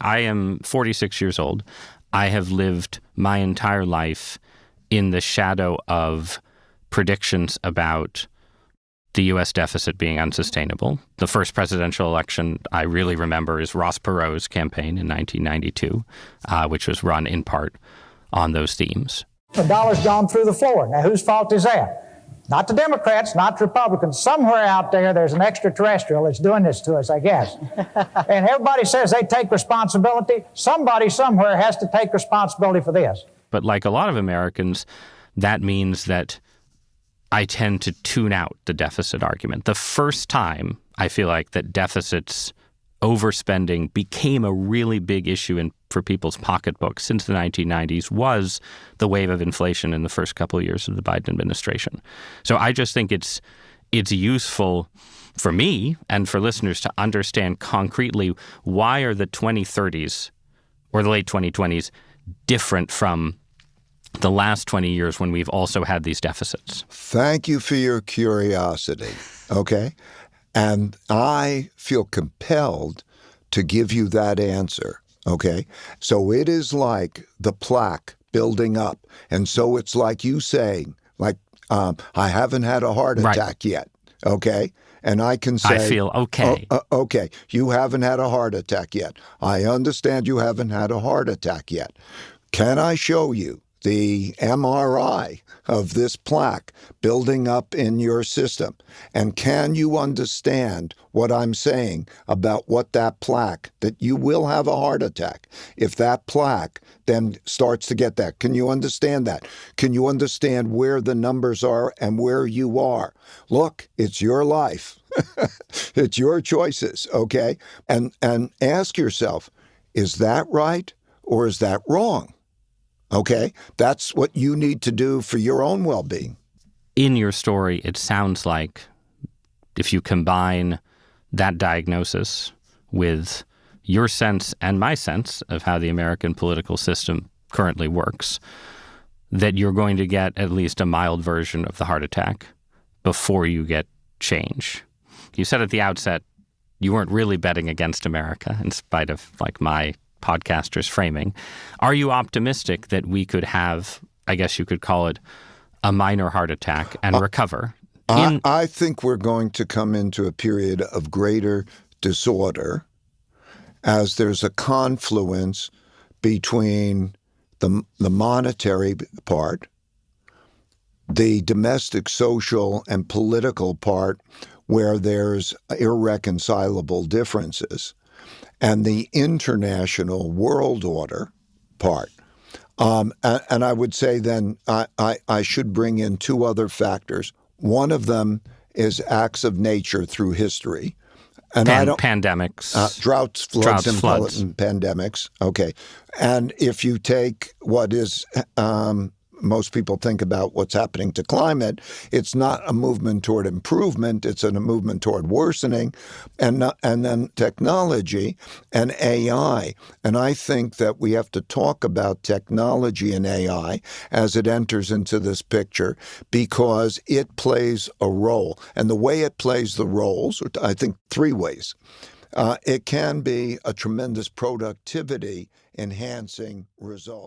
I am 46 years old. I have lived my entire life in the shadow of predictions about the U.S. deficit being unsustainable. The first presidential election I really remember is Ross Perot's campaign in 1992, which was run in part on those themes. The dollar's gone through the floor. Now, whose fault is that? Not the Democrats, not the Republicans. Somewhere out there's an extraterrestrial that's doing this to us, I guess. And everybody says they take responsibility. Somebody somewhere has to take responsibility for this. But like a lot of Americans, that means that I tend to tune out the deficit argument. The first time I feel like that deficits, overspending became a really big issue for people's pocketbooks since the 1990s was the wave of inflation in the first couple of years of the Biden administration. So I just think it's useful for me and for listeners to understand concretely why are the 2030s or the late 2020s different from the last 20 years when we've also had these deficits. Thank you for your curiosity, okay? And I feel compelled to give you that answer, okay? So it is like the plaque building up. And so it's like you saying, like, I haven't had a heart attack yet, okay? And I can say, I feel okay. Okay, you haven't had a heart attack yet. I understand you haven't had a heart attack yet. Can I show you the MRI of this plaque building up in your system? And can you understand what I'm saying about what that plaque, that you will have a heart attack if that plaque then starts to get that? Can you understand that? Can you understand where the numbers are and where you are? Look, it's your life. It's your choices, okay? And ask yourself, is that right or is that wrong? Okay, that's what you need to do for your own well-being. In your story, it sounds like if you combine that diagnosis with your sense and my sense of how the American political system currently works, that you're going to get at least a mild version of the heart attack before you get change. You said at the outset you weren't really betting against America, in spite of like my podcaster's framing. Are you optimistic that we could have, I guess you could call it, a minor heart attack and recover? I think we're going to come into a period of greater disorder as there's a confluence between the monetary part, the domestic, social, and political part where there's irreconcilable differences, and the international world order part. And I would say then I should bring in two other factors. One of them is acts of nature through history. And pandemics. Droughts, floods, and pandemics. Okay. And if you take what is most people think about what's happening to climate, it's not a movement toward improvement, it's a movement toward worsening, and then technology and AI. And I think that we have to talk about technology and AI as it enters into this picture because it plays a role. And the way it plays the roles, I think three ways. It can be a tremendous productivity enhancing result.